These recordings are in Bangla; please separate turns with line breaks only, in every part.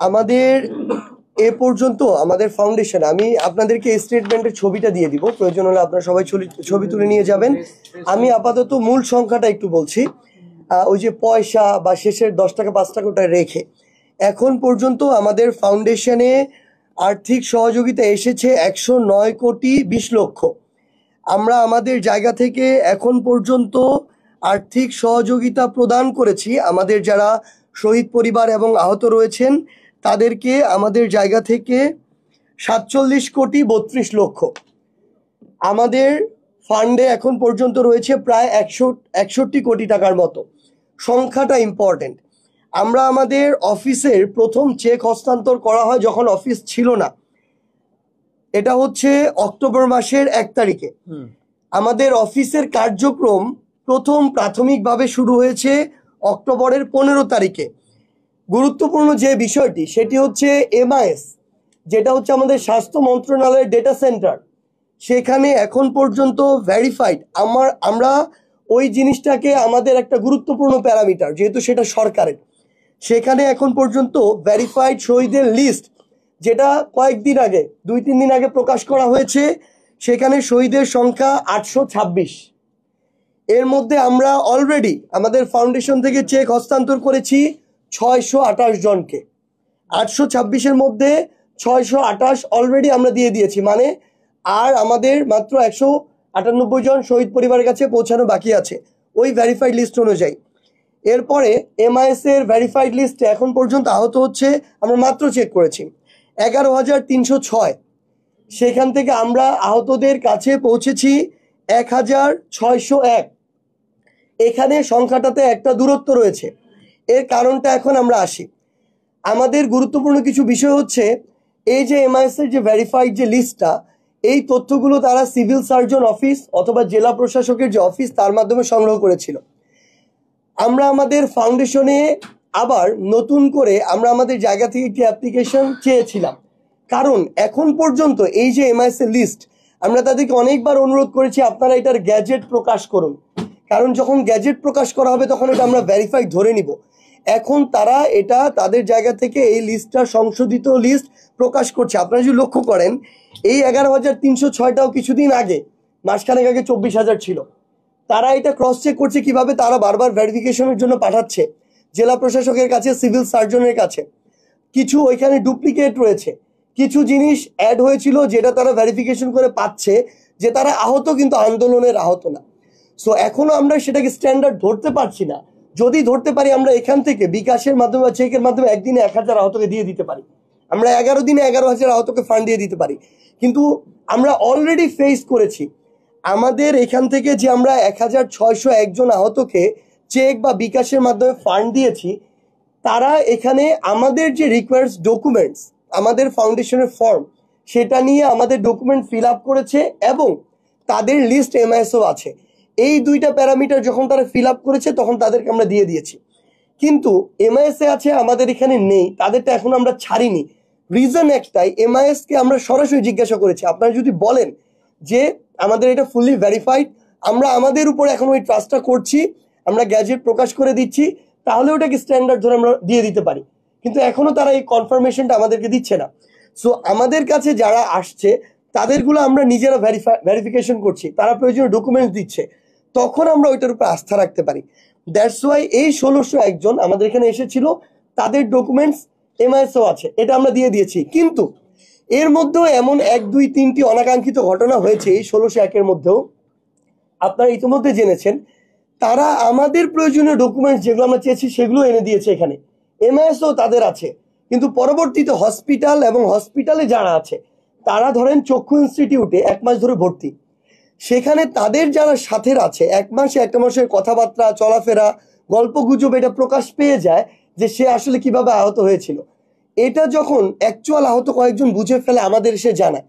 আমাদের এ পর্যন্ত আমাদের ফাউন্ডেশন, আমি আপনাদেরকে স্টেটমেন্টের ছবিটা দিয়ে দিব, প্রয়োজন হলে আপনারা সবাই ছবি তুলে নিয়ে যাবেন। আমি আপাতত মূল সংখ্যাটা একটু বলছি। ওই যে পয়সা বা শেষের 10 টাকা 5 টাকা ওটা রেখে এখন পর্যন্ত আমাদের ফাউন্ডেশনে আর্থিক সহযোগিতা এসেছে 109 কোটি 20 লক্ষ। আমরা আমাদের জায়গা থেকে এখন পর্যন্ত আর্থিক সহযোগিতা প্রদান করেছি আমাদের যারা শহীদ পরিবার এবং আহত রয়েছেন তাদেরকে আমাদের জায়গা থেকে 47 কোটি 32 লক্ষ। আমাদের ফান্ডে এখন পর্যন্ত রয়েছে প্রায় 61 কোটি টাকার মতো। সংখ্যাটা ইম্পর্টেন্ট। আমরা আমাদের অফিসের প্রথম চেক হস্তান্তর করা হয় যখন অফিস ছিল না, এটা হচ্ছে অক্টোবর মাসের 1 তারিখে। আমাদের অফিসের কার্যক্রম প্রথম প্রাথমিকভাবে শুরু হয়েছে অক্টোবরের 15 তারিখে। গুরুত্বপূর্ণ যে বিষয়টি সেটি হচ্ছে MIS, যেটা হচ্ছে আমাদের স্বাস্থ্য মন্ত্রণালয়ের ডেটা সেন্টার। সেখানে এখন পর্যন্ত ভেরিফাইড আমরা ওই জিনিসটাকে আমাদের একটা গুরুত্বপূর্ণ প্যারামিটার, যেহেতু সেটা সরকারের, সেখানে এখন পর্যন্ত ভেরিফাইড শহীদের লিস্ট, যেটা কয়েকদিন আগে 2-3 দিন আগে প্রকাশ করা হয়েছে, সেখানে শহীদের সংখ্যা 826। এর মধ্যে আমরা অলরেডি আমাদের ফাউন্ডেশন থেকে চেক হস্তান্তর করেছি 628 জনকে। 826-এর মধ্যে 628 অলরেডি আমরা দিয়ে দিয়েছি, মানে আর আমাদের মাত্র 198 জন শহীদ পরিবারের কাছে পৌঁছানো বাকি আছে ওই ভেরিফাইড লিস্ট অনুযায়ী। এরপরে MIS এর ভেরিফাইড লিস্টে এখন পর্যন্ত আহত হচ্ছে, আমরা মাত্র চেক করেছি 11,306। সেখান থেকে আমরা আহতদের কাছে পৌঁছেছি 1,601। এখানে সংখ্যাটাতে একটা দূরত্ব রয়েছে, এর কারণটা এখন আমরা আসি। আমাদের গুরুত্বপূর্ণ কিছু বিষয় হচ্ছে এই যে MIS এর যে ভেরিফাইড যে লিস্টটা, এই তথ্যগুলো তারা সিভিল সার্জন অফিস অথবা জেলা প্রশাসকের যে অফিস তার মাধ্যমে সংগ্রহ করেছিল। আমরা আমাদের ফাউন্ডেশনে আবার নতুন করে আমরা আমাদের জায়গা থেকে একটি অ্যাপ্লিকেশন চেয়েছিলাম, কারণ এখন পর্যন্ত এই যে MIS এর লিস্ট, আমরা তাদেরকে অনেকবার অনুরোধ করেছি আপনারা এটার গ্যাজেট প্রকাশ করুন, কারণ যখন গ্যাজেট প্রকাশ করা হবে তখন এটা আমরা ভেরিফাইড ধরে নিব। এখন তারা এটা তাদের জায়গা থেকে এই লিস্টটা সংশোধিত লিস্ট প্রকাশ করছে। আপনারা যদি লক্ষ্য করেন এই 11,306টাও কিছুদিন আগে, মাসখানেক আগে 24,000 ছিল। তারা এটা ক্রস চেক করছে কিভাবে, তারা বারবার ভেরিফিকেশনের জন্য পাঠাচ্ছে জেলা প্রশাসকের কাছে, সিভিল সার্জনের কাছে। কিছু ওইখানে ডুপ্লিকেট রয়েছে, কিছু জিনিস অ্যাড হয়েছিল যেটা তারা ভেরিফিকেশন করে পাচ্ছে যে তারা আহত কিন্তু আন্দোলনের আহত না। সো এখনো আমরা সেটাকে স্ট্যান্ডার্ড ধরতে পারছি না। যদি ধরতে পারি আমরা এখান থেকে বিকাশের মাধ্যমে বা চেকের মাধ্যমে একদিনে 1,000 আহতকে দিয়ে দিতে পারি, আমরা 11 দিনে 11,000 আহতকে ফান্ড দিয়ে দিতে পারি। কিন্তু আমরা অলরেডি ফেস করেছি আমাদের এখান থেকে যে আমরা 1,601 জন আহতকে চেক বা বিকাশের মাধ্যমে ফান্ড দিয়েছি, তারা এখানে আমাদের যে রিকোয়ার্স ডকুমেন্টস, আমাদের ফাউন্ডেশনের ফর্ম, সেটা নিয়ে আমাদের ডকুমেন্ট ফিল আপ করেছে এবং তাদের লিস্ট MISও আছে। এই দুইটা প্যারামিটার যখন তারা ফিল আপ করেছে তখন তাদেরকে আমরা দিয়ে দিয়েছি। কিন্তু MIS-এ আছে, আমাদের এখানে নেই, তাদেরটা এখন আমরা ছাড়িনি। রিজন একটাই, MIS-কে আমরা সরাসরি জিজ্ঞাসা করেছি আপনারা যদি বলেন যে আমাদের এটা ফুললি ভেরিফাইড, আমরা আমাদের উপর এখন ওই ট্রাস্টটা করছি, আমরা গ্যাজেট প্রকাশ করে দিচ্ছি, তাহলে ওটাকে স্ট্যান্ডার্ড ধরে আমরা দিয়ে দিতে পারি। কিন্তু এখনো তারা এই কনফার্মেশনটা আমাদেরকে দিচ্ছে না। সো আমাদের কাছে যারা আসছে তাদেরগুলো আমরা নিজেরা ভেরিফিকেশন করছি, তারা প্রয়োজনীয় ডকুমেন্টস দিচ্ছে, তখন আমরা ওইটার উপর আস্থা রাখতে পারি। দ্যাটস ওয়াই এই 1,601 জন আমাদের এখানে এসেছিল, তাদের ডকুমেন্টস MIS-ও আছে, এটা আমরা দিয়ে দিয়েছি। কিন্তু এর মধ্যেও এমন 1, 2, 3টি অনাকাঙ্ক্ষিত ঘটনা হয়েছে এই 1,601-এর মধ্যেও। আপনারা ইতিমধ্যে জেনেছেন তারা আমাদের প্রয়োজনীয় ডকুমেন্টস যেগুলো আমরা চেয়েছি সেগুলো এনে দিয়েছে এখানে, MIS-ও তাদের আছে। কিন্তু পরবর্তীতে হসপিটাল এবং হসপিটালে যারা আছে তারা ধরেন চক্ষু ইনস্টিটিউটে 1 মাস ধরে ভর্তি, সেখানে তাদের যারা সাথের আছে 1 মাসে 1 মাসের কথাবার্তা চলাফেরা গল্প গুজব এটা প্রকাশ পেয়ে যায় যে সে আসলে কিভাবে আহত হয়েছিল। এটা যখন অ্যাকচুয়াল আহত কয়েকজন বুঝে ফেলে আমাদের এসে জানায়,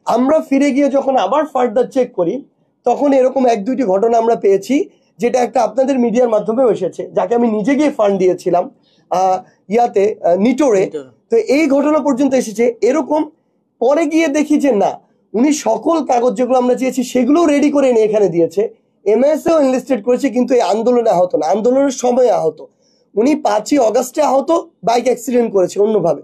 আমরা ফিরে গিয়ে যখন আবার ফার্দার চেক করি তখন এরকম 1-2টি ঘটনা আমরা পেয়েছি, যেটা একটা আপনাদের মিডিয়ার মাধ্যমেও এসেছে, যাকে আমি নিজে গিয়ে ফান্ড দিয়েছিলাম নিটোরে। তো এই ঘটনা পর্যন্ত এসেছে এরকম। পরে গিয়ে দেখি যে না, উনি সকল কাগজ যেগুলো আমরা চেয়েছি সেগুলো রেডি করে এনে এখানে দিয়েছে, MIS-এও এনলিস্টেড করেছে, কিন্তু এই আন্দোলনে আহত না, আন্দোলনের সময় আহত। উনি 5ই অগাস্টে আহত, বাইক অ্যাক্সিডেন্ট করেছে অন্যভাবে।